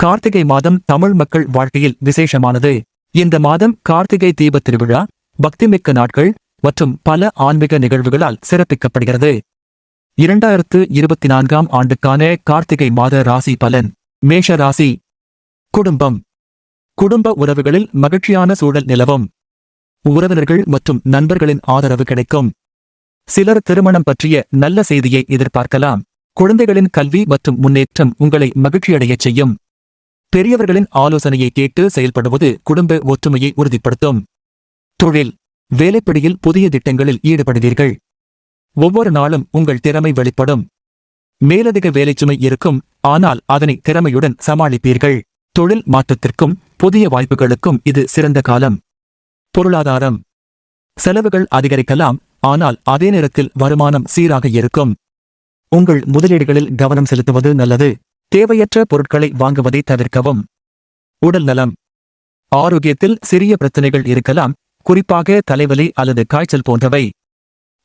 கார்த்திகை மாதம் தமிழ் மக்கள் வாழ்க்கையில் விசேஷமானது. இந்த மாதம் கார்த்திகை தீபத் திருவிழா, பக்திமிக்க நாட்கள் மற்றும் பல ஆன்மீக நிகழ்வுகளால் சிறப்பிக்கப்படுகிறது. 2024ஆம் ஆண்டுக்கான கார்த்திகை மாத ராசி பலன். மேஷ ராசி. குடும்பம். குடும்ப உறவுகளில் மகிழ்ச்சியான சூழல் நிலவும். உறவினர்கள் மற்றும் நண்பர்களின் ஆதரவு கிடைக்கும். சிலர் திருமணம் பற்றிய நல்ல செய்தியை எதிர்பார்க்கலாம். குழந்தைகளின் கல்வி மற்றும் முன்னேற்றம் உங்களை மகிழ்ச்சியடையச் செய்யும். பெரியவர்களின் ஆலோசனையை கேட்டு செயல்படுவது குடும்ப ஒற்றுமையை உறுதிப்படுத்தும். தொழில். வேலைப்படியில் புதிய திட்டங்களில் ஈடுபடுவீர்கள். ஒவ்வொரு நாளும் உங்கள் திறமை வெளிப்படும். மேலதிக வேலைச்சுமை இருக்கும், ஆனால் அதனை திறமையுடன் சமாளிப்பீர்கள். தொழில் மாற்றத்திற்கும் புதிய வாய்ப்புகளுக்கும் இது சிறந்த காலம். பொருளாதாரம். செலவுகள் அதிகரிக்கலாம், ஆனால் அதே நேரத்தில் வருமானம் சீராக இருக்கும். உங்கள் முதலீடுகளில் கவனம் செலுத்துவது நல்லது. தேவையற்ற பொருட்களை வாங்குவதை தவிர்க்கவும். உடல் நலம். ஆரோக்கியத்தில் சிறிய பிரச்சனைகள் இருக்கலாம், குறிப்பாக தலைவலி அல்லது காய்ச்சல் போன்றவை.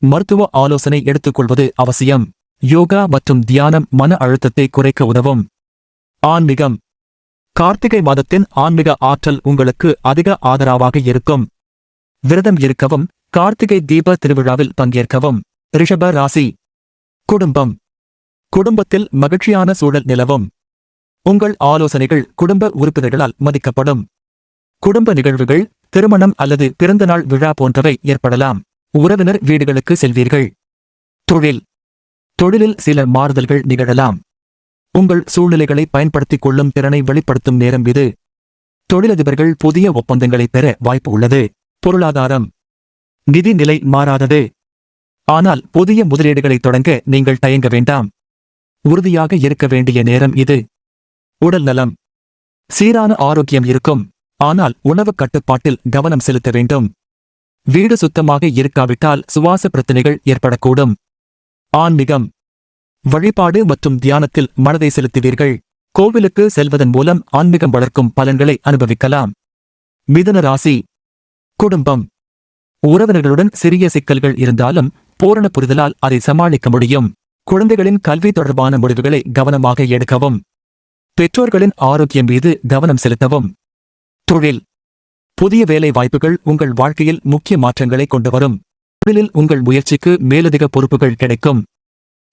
மருத்துவ ஆலோசனை எடுத்துக்கொள்வது அவசியம். யோகா மற்றும் தியானம் மன அழுத்தத்தை குறைக்க உதவும். ஆன்மீகம். கார்த்திகை மாதத்தின் ஆன்மீக ஆற்றல் உங்களுக்கு அதிக ஆதரவாக இருக்கும். விரதம் இருக்கவும், கார்த்திகை தீப திருவிழாவில் பங்கேற்கவும். ரிஷப ராசி. குடும்பம். குடும்பத்தில் மகிழ்ச்சியான சூழல் நிலவும். உங்கள் ஆலோசனைகள் குடும்ப உறுப்பினர்களால் மதிக்கப்படும். குடும்ப நிகழ்வுகள், திருமணம் அல்லது பிறந்தநாள் விழா போன்றவை ஏற்படலாம். உறவினர் வீடுகளுக்கு செல்வீர்கள். தொழில். தொழிலில் சில மாறுதல்கள் நிகழலாம். உங்கள் சூழ்நிலைகளை பயன்படுத்திக் கொள்ளும் திறனை வெளிப்படுத்தும் நேரம் இது. தொழிலதிபர்கள் புதிய ஒப்பந்தங்களை பெற வாய்ப்பு உள்ளது. பொருளாதாரம். நிதி நிலை மாறாதது, ஆனால் புதிய முதலீடுகளை தொடங்க நீங்கள் தயங்க வேண்டாம். உறுதியாக இருக்க வேண்டிய நேரம் இது. உடல் நலம். சீரான ஆரோக்கியம் இருக்கும், ஆனால் உணவு கட்டுப்பாட்டில் கவனம் செலுத்த வேண்டும். வீடு சுத்தமாக இருக்காவிட்டால் சுவாச பிரச்சனைகள் ஏற்படக்கூடும். ஆன்மீகம். வழிபாடு மற்றும் தியானத்தில் மனதை செலுத்துவீர்கள். கோவிலுக்கு செல்வதன் மூலம் ஆன்மீகம் வளர்க்கும் பலன்களை அனுபவிக்கலாம். மிதுன ராசி. குடும்பம். உறவினர்களுடன் சிறிய சிக்கல்கள் இருந்தாலும் பூரண புரிதலால் அதை சமாளிக்க முடியும். குழந்தைகளின் கல்வி தொடர்பான முடிவுகளை கவனமாக எடுக்கவும். பெற்றோர்களின் ஆரோக்கியம் மீது கவனம் செலுத்தவும். தொழில். புதிய வேலை வாய்ப்புகள் உங்கள் வாழ்க்கையில் முக்கிய மாற்றங்களை கொண்டுவரும். தொழிலில் உங்கள் முயற்சிக்கு மேலதிக பொறுப்புகள் கிடைக்கும்.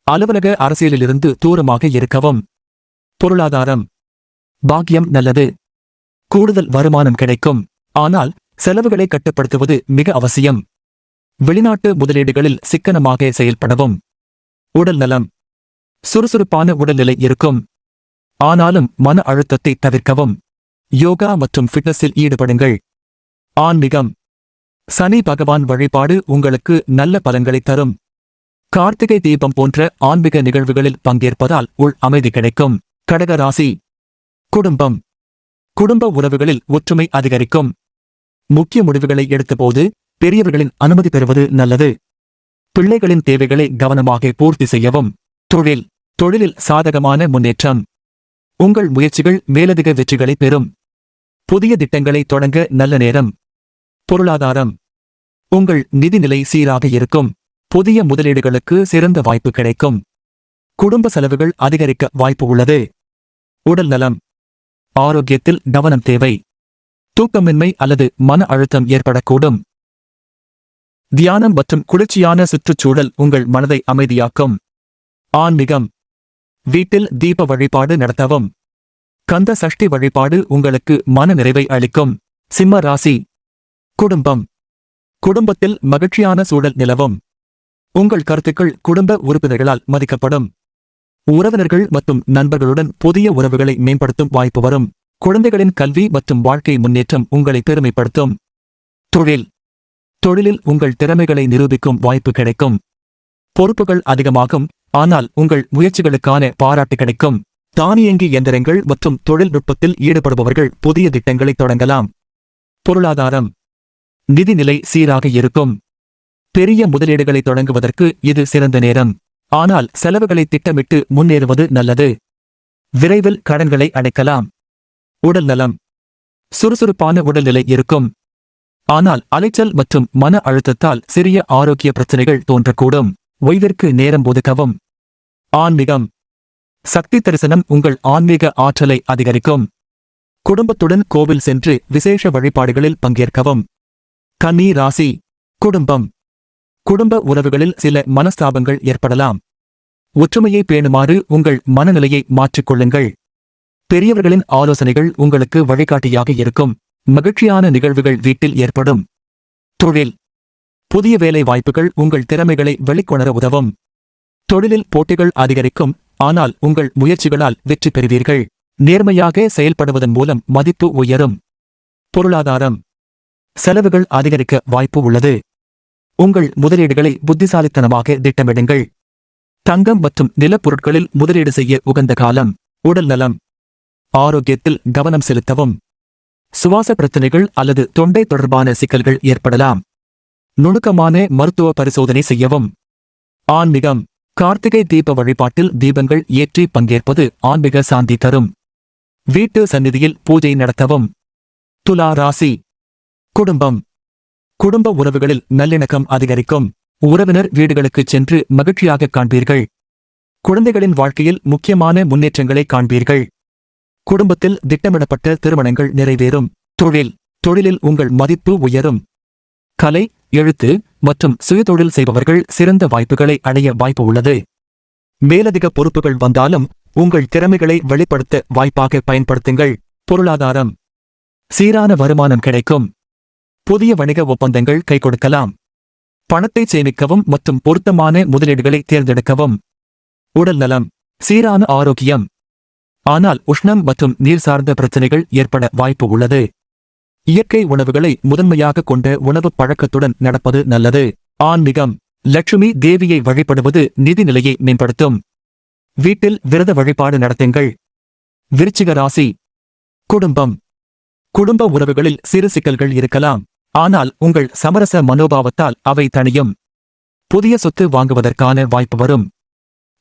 அலுவலக அரசியலிலிருந்து தூரமாக இருக்கவும். பொருளாதாரம். பாக்கியம் நல்லது. கூடுதல் வருமானம் கிடைக்கும், ஆனால் செலவுகளை கட்டுப்படுத்துவது மிக அவசியம். வெளிநாட்டு முதலீடுகளில் சிக்கனமாக செயல்படவும். உடல் நலம். சுறுசுறுப்பான உடல்நிலை இருக்கும், ஆனாலும் மன அழுத்தத்தை தவிர்க்கவும். யோகா மற்றும் ஃபிட்னஸில் ஈடுபடுங்கள். ஆன்மீகம். சனி பகவான் வழிபாடு உங்களுக்கு நல்ல பலன்களை தரும். கார்த்திகை தீபம் போன்ற ஆன்மீக நிகழ்வுகளில் பங்கேற்பதால் உள் அமைதி கிடைக்கும். கடக ராசி. குடும்பம். குடும்ப உறவுகளில் ஒற்றுமை அதிகரிக்கும். முக்கிய முடிவுகளை எடுத்தபோது பெரியவர்களின் அனுமதி பெறுவது நல்லது. பிள்ளைகளின் தேவைகளை கவனமாக பூர்த்தி செய்யவும். தொழில். தொழிலில் சாதகமான முன்னேற்றம். உங்கள் முயற்சிகள் மேலதிக வெற்றிகளை பெறும். புதிய திட்டங்களை தொடங்க நல்ல நேரம். பொருளாதாரம். உங்கள் நிதிநிலை சீராக இருக்கும். புதிய முதலீடுகளுக்கு சிறந்த வாய்ப்பு கிடைக்கும். குடும்ப செலவுகள் அதிகரிக்க வாய்ப்பு உள்ளது. உடல் நலம். ஆரோக்கியத்தில் கவனம் தேவை. தூக்கமின்மை அல்லது மன அழுத்தம் ஏற்படக்கூடும். தியானம் மற்றும் குளிர்ச்சியான சுற்றுச்சூழல் உங்கள் மனதை அமைதியாக்கும். ஆன்மீகம். வீட்டில் தீப வழிபாடு நடத்தவும். கந்த சஷ்டி வழிபாடு உங்களுக்கு மன நிறைவை அளிக்கும். சிம்ம ராசி. குடும்பம். குடும்பத்தில் மகிழ்ச்சியான சூழல் நிலவும். உங்கள் கருத்துக்கள் குடும்ப உறுப்பினர்களால் மதிக்கப்படும். உறவினர்கள் மற்றும் நண்பர்களுடன் புதிய உறவுகளை மேம்படுத்தும் வாய்ப்பு வரும். குழந்தைகளின் கல்வி மற்றும் வாழ்க்கை முன்னேற்றம் உங்களை பெருமைப்படுத்தும். தொழில். தொழிலில் உங்கள் திறமைகளை நிரூபிக்கும் வாய்ப்பு கிடைக்கும். பொறுப்புகள் அதிகமாகும், ஆனால் உங்கள் முயற்சிகளுக்கான பாராட்டு கிடைக்கும். தானியங்கி இயந்திரங்கள் மற்றும் தொழில்நுட்பத்தில் ஈடுபடுபவர்கள் புதிய திட்டங்களை தொடங்கலாம். பொருளாதாரம். நிதிநிலை சீராக இருக்கும். பெரிய முதலீடுகளை தொடங்குவதற்கு இது சிறந்த நேரம், ஆனால் செலவுகளை திட்டமிட்டு முன்னேறுவது நல்லது. விரைவில் கடன்களை அடைக்கலாம். உடல் நலம். சுறுசுறுப்பான உடல்நிலை இருக்கும், ஆனால் அலைச்சல் மற்றும் மன அழுத்தத்தால் சிறிய ஆரோக்கிய பிரச்சனைகள் தோன்றக்கூடும். ஓய்விற்கு நேரம் ஒதுக்கவும். ஆன்மீகம். சக்தி தரிசனம் உங்கள் ஆன்மீக ஆற்றலை அதிகரிக்கும். குடும்பத்துடன் கோவில் சென்று விசேஷ வழிபாடுகளில் பங்கேற்கவும். கன்னி ராசி. குடும்பம். குடும்ப உறவுகளில் சில மனஸ்தாபங்கள் ஏற்படலாம். ஒற்றுமையை பேணுமாறு உங்கள் மனநிலையை மாற்றிக்கொள்ளுங்கள். பெரியவர்களின் ஆலோசனைகள் உங்களுக்கு வழிகாட்டியாக இருக்கும். மகிழ்ச்சியான நிகழ்வுகள் வீட்டில் ஏற்படும். தொழில். புதிய வேலை வாய்ப்புகள் உங்கள் திறமைகளை வெளிக்கொணர உதவும். தொழிலில் போட்டிகள் அதிகரிக்கும், ஆனால் உங்கள் முயற்சிகளால் வெற்றி பெறுவீர்கள். நேர்மையாக செயல்படுவதன் மூலம் மதிப்பு உயரும். பொருளாதாரம். செலவுகள் அதிகரிக்க வாய்ப்பு உள்ளது. உங்கள் முதலீடுகளை புத்திசாலித்தனமாக திட்டமிடுங்கள். தங்கம் மற்றும் நிலப்பொருட்களில் முதலீடு செய்ய உகந்த காலம். உடல் நலம். ஆரோக்கியத்தில் கவனம் செலுத்தவும். சுவாச பிரச்சனைகள் அல்லது தொண்டை தொடர்பான சிக்கல்கள் ஏற்படலாம். நுணுக்கமான மருத்துவ பரிசோதனை செய்யவும். ஆன்மீகம். கார்த்திகை தீப வழிபாட்டில் தீபங்கள் ஏற்றி பங்கேற்பது ஆன்மீக சாந்தி தரும். வீட்டு சந்நிதியில் பூஜை நடத்தவும். துலா ராசி. குடும்பம். குடும்ப உறவுகளில் நல்லிணக்கம் அதிகரிக்கும். உறவினர் வீடுகளுக்குச் சென்று மகிழ்ச்சியாக காண்பீர்கள். குழந்தைகளின் வாழ்க்கையில் முக்கியமான முன்னேற்றங்களை காண்பீர்கள். குடும்பத்தில் திட்டமிடப்பட்ட திருமணங்கள் நிறைவேறும். தொழில். தொழிலில் உங்கள் மதிப்பு உயரும். கலை, எழுத்து மற்றும் சுயதொழில் செய்பவர்கள் சிறந்த வாய்ப்புகளை அடைய வாய்ப்பு உள்ளது. மேலதிக பொறுப்புகள் வந்தாலும் உங்கள் திறமைகளை வெளிப்படுத்த வாய்ப்பாக பயன்படுத்துங்கள். பொருளாதாரம். சீரான வருமானம் கிடைக்கும். புதிய வணிக ஒப்பந்தங்கள் கை கொடுக்கலாம். பணத்தை சேமிக்கவும் மற்றும் பொருத்தமான முதலீடுகளை தேர்ந்தெடுக்கவும். உடல் நலம். சீரான ஆரோக்கியம். ஆனால் உஷ்ணம் மற்றும் நீர் சார்ந்த பிரச்சனைகள் ஏற்பட வாய்ப்பு உள்ளது. இயற்கை உணவுகளை முதன்மையாக கொண்ட உணவுப் பழக்கத்துடன் நடப்பது நல்லது. ஆன்மீகம். லட்சுமி தேவியை வழிபடுவது நிதி நிலையை மேம்படுத்தும். வீட்டில் விரத வழிபாடு நடத்துங்கள். விருச்சிக ராசி. குடும்பம். குடும்ப உறவுகளில் சிறு சிக்கல்கள் இருக்கலாம், ஆனால் உங்கள் சமரச மனோபாவத்தால் அவை தணியும். புதிய சொத்து வாங்குவதற்கான வாய்ப்பு வரும்.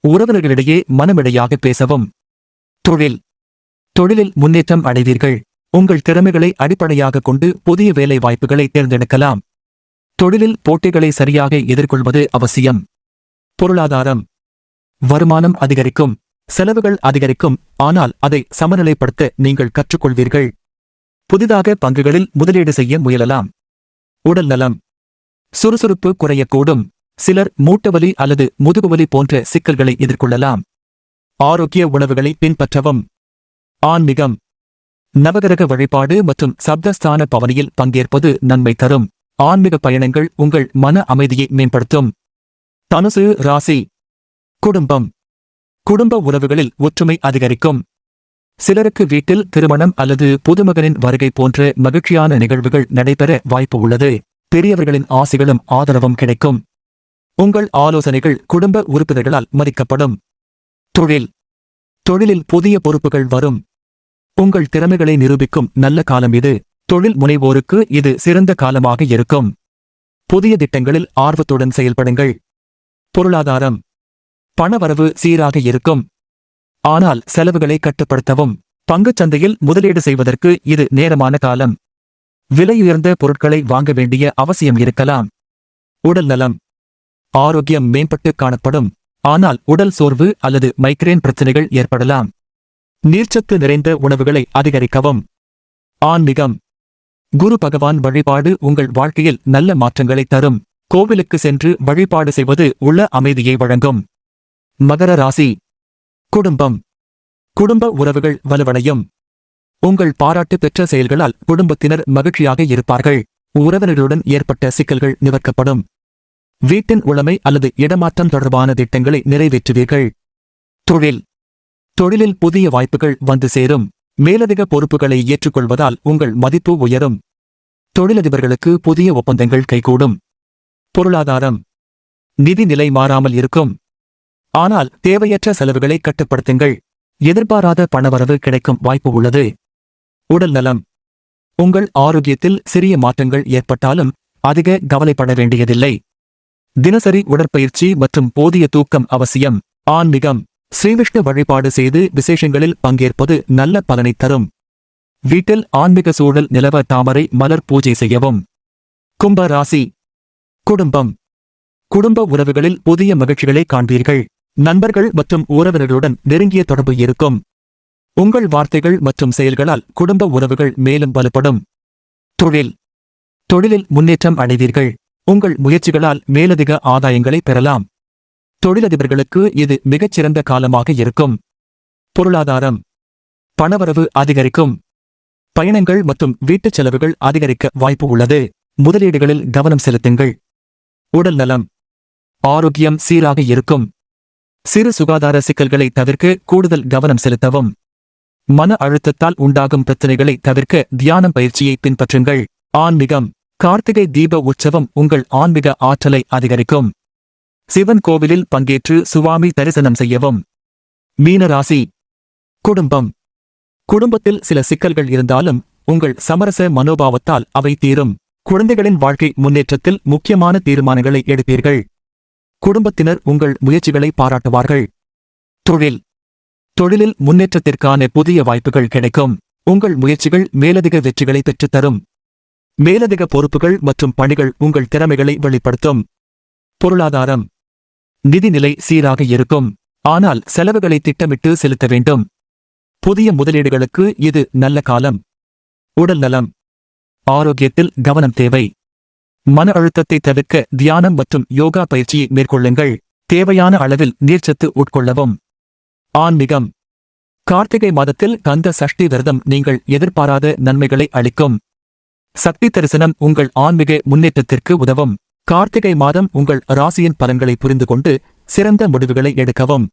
உறவினர்களிடையே மனமிடையாக பேசவும். தொழில். தொழிலில் முன்னேற்றம் அடைவீர்கள். உங்கள் திறமைகளை அடிப்படையாக கொண்டு புதிய வேலை வாய்ப்புகளை தேர்ந்தெடுக்கலாம். தொழிலில் போட்டிகளை சரியாக எதிர்கொள்வது அவசியம். பொருளாதாரம். வருமானம் அதிகரிக்கும். செலவுகள் அதிகரிக்கும், ஆனால் அதை சமநிலைப்படுத்த நீங்கள் கற்றுக்கொள்வீர்கள். புதிதாக பங்குகளில் முதலீடு செய்ய முயலலாம். உடல் நலம். சுறுசுறுப்பு குறையக்கூடும். சிலர் மூட்டுவலி அல்லது முதுகுவலி போன்ற சிக்கல்களை எதிர்கொள்ளலாம். ஆரோக்கிய உணவுகளை பின்பற்றவும். ஆன்மீகம். நவகிரக வழிபாடு மற்றும் சப்தஸ்தான பவனியில் பங்கேற்பது நன்மை தரும். ஆன்மீக பயணங்கள் உங்கள் மன அமைதியை மேம்படுத்தும். தனுசு ராசி. குடும்பம். குடும்ப உறவுகளில் ஒற்றுமை அதிகரிக்கும். சிலருக்கு வீட்டில் திருமணம் அல்லது புதுமகனின் வருகை போன்ற மகிழ்ச்சியான நிகழ்வுகள் நடைபெற வாய்ப்பு உள்ளது. பெரியவர்களின் ஆசைகளும் ஆதரவும் கிடைக்கும். உங்கள் ஆலோசனைகள் குடும்ப உறுப்பினர்களால் மதிக்கப்படும். தொழில். தொழிலில் புதிய பொறுப்புகள் வரும். உங்கள் திறமைகளை நிரூபிக்கும் நல்ல காலம் இது. தொழில் முனைவோருக்கு இது சிறந்த காலமாக இருக்கும். புதிய திட்டங்களில் ஆர்வத்துடன் செயல்படுங்கள். பொருளாதாரம். பணவரவு சீராக இருக்கும். ஆனால் செலவுகளை கட்டுப்படுத்தவும். பங்குச் சந்தையில் முதலீடு செய்வதற்கு இது நேரமான காலம். விலையுயர்ந்த பொருட்களை வாங்க வேண்டிய அவசியம் இருக்கலாம். உடல் நலம். ஆரோக்கியம் மேம்பட்டு காணப்படும், ஆனால் உடல் சோர்வு அல்லது மைக்ரேன் பிரச்சனைகள் ஏற்படலாம். நீர்ச்சத்து நிறைந்த உணவுகளை அதிகரிக்கவும். ஆன்மீகம். குரு பகவான் வழிபாடு உங்கள் வாழ்க்கையில் நல்ல மாற்றங்களை தரும். கோவிலுக்கு சென்று வழிபாடு செய்வது உள்ள அமைதியை வழங்கும். மகர ராசி. குடும்பம். குடும்ப உறவுகள் வலுவடையும். உங்கள் பாராட்டு பெற்ற செயல்களால் குடும்பத்தினர் மகிழ்ச்சியாக இருப்பார்கள். உறவினர்களுடன் ஏற்பட்ட சிக்கல்கள் நிவர்க்கப்படும். வீட்டின் உடைமை அல்லது இடமாற்றம் தொடர்பான திட்டங்களை நிறைவேற்றுவீர்கள். தொழில். தொழிலில் புதிய வாய்ப்புகள் வந்து சேரும். மேலதிக பொறுப்புகளை ஏற்றுக்கொள்வதால் உங்கள் மதிப்பு உயரும். தொழிலதிபர்களுக்கு புதிய ஒப்பந்தங்கள் கைகூடும். பொருளாதாரம். நிதி நிலை மாறாமல் இருக்கும், ஆனால் தேவையற்ற செலவுகளை கட்டுப்படுத்துங்கள். எதிர்பாராத பணவரவு கிடைக்கும் வாய்ப்பு உள்ளது. உடல் நலம். உங்கள் ஆரோக்கியத்தில் சிறிய மாற்றங்கள் ஏற்பட்டாலும் அதிக கவலைப்பட வேண்டியதில்லை. தினசரி உடற்பயிற்சி மற்றும் போதிய தூக்கம் அவசியம். ஆன்மீகம். ஸ்ரீவிஷ்ணு வழிபாடு செய்து விசேஷங்களில் பங்கேற்பது நல்ல பலனை தரும். வீட்டில் ஆன்மீக சூழல் நிலவ தாமரை மலர் பூஜை செய்யவும். கும்ப ராசி. குடும்பம். குடும்ப உறவுகளில் புதிய மகிழ்ச்சிகளை காண்பீர்கள். நண்பர்கள் மற்றும் உறவினர்களுடன் நெருங்கிய தொடர்பு இருக்கும். உங்கள் வார்த்தைகள் மற்றும் செயல்களால் குடும்ப உறவுகள் மேலும் வலுப்படும். தொழிலில் முன்னேற்றம் அடைவீர்கள். உங்கள் முயற்சிகளால் மேலதிக ஆதாயங்களை பெறலாம். தொழிலதிபர்களுக்கு இது மிகச்சிறந்த காலமாக இருக்கும். பொருளாதாரம். பணவரவு அதிகரிக்கும். பயணங்கள் மற்றும் வீட்டுச் செலவுகள் அதிகரிக்க வாய்ப்பு உள்ளது. முதலீடுகளில் கவனம் செலுத்துங்கள். உடல் நலம். ஆரோக்கியம் சீராக இருக்கும். சிறு சுகாதார சிக்கல்களை தவிர்க்க கூடுதல் கவனம் செலுத்தவும். மன அழுத்தத்தால் உண்டாகும் பிரச்சனைகளை தவிர்க்க தியானம் பயிற்சியை பின்பற்றுங்கள். ஆன்மீகம். கார்த்திகை தீப உற்சவம் உங்கள் ஆன்மீக ஆற்றலை அதிகரிக்கும். சிவன் கோவிலில் பங்கேற்று சுவாமி தரிசனம் செய்யவும். மீனராசி. குடும்பத்தில் சில சிக்கல்கள் இருந்தாலும் உங்கள் சமரச மனோபாவத்தால் அவை தீரும். குழந்தைகளின் வாழ்க்கை முன்னேற்றத்தில் முக்கியமான தீர்மானங்களை எடுப்பீர்கள். குடும்பத்தினர் உங்கள் முயற்சிகளை பாராட்டுவார்கள். தொழிலில் முன்னேற்றத்திற்கான புதிய வாய்ப்புகள் கிடைக்கும். உங்கள் முயற்சிகள் மேலதிக வெற்றிகளை பெற்றுத்தரும். மேலதிக பொறுப்புகள் மற்றும் பணிகள் உங்கள் திறமைகளை வெளிப்படுத்தும். பொருளாதாரம். நிதிநிலை சீராக இருக்கும். ஆனால் செலவுகளை திட்டமிட்டு செலுத்த வேண்டும். புதிய முதலீடுகளுக்கு இது நல்ல காலம். உடல் நலம். ஆரோக்கியத்தில் கவனம் தேவை. மன அழுத்தத்தை தவிர்க்க தியானம் மற்றும் யோகா பயிற்சியை மேற்கொள்ளுங்கள். தேவையான அளவில் நீர்ச்சத்து உட்கொள்ளவும். ஆன்மீகம். கார்த்திகை மாதத்தில் கந்த சஷ்டி விரதம் நீங்கள் எதிர்பாராத நன்மைகளை அளிக்கும். சக்தி தரிசனம் உங்கள் ஆன்மீக முன்னேற்றத்திற்கு உதவும். கார்த்திகை மாதம் உங்கள் ராசியின் பலன்களை புரிந்து கொண்டு சிறந்த முடிவுகளை எடுக்கவும்.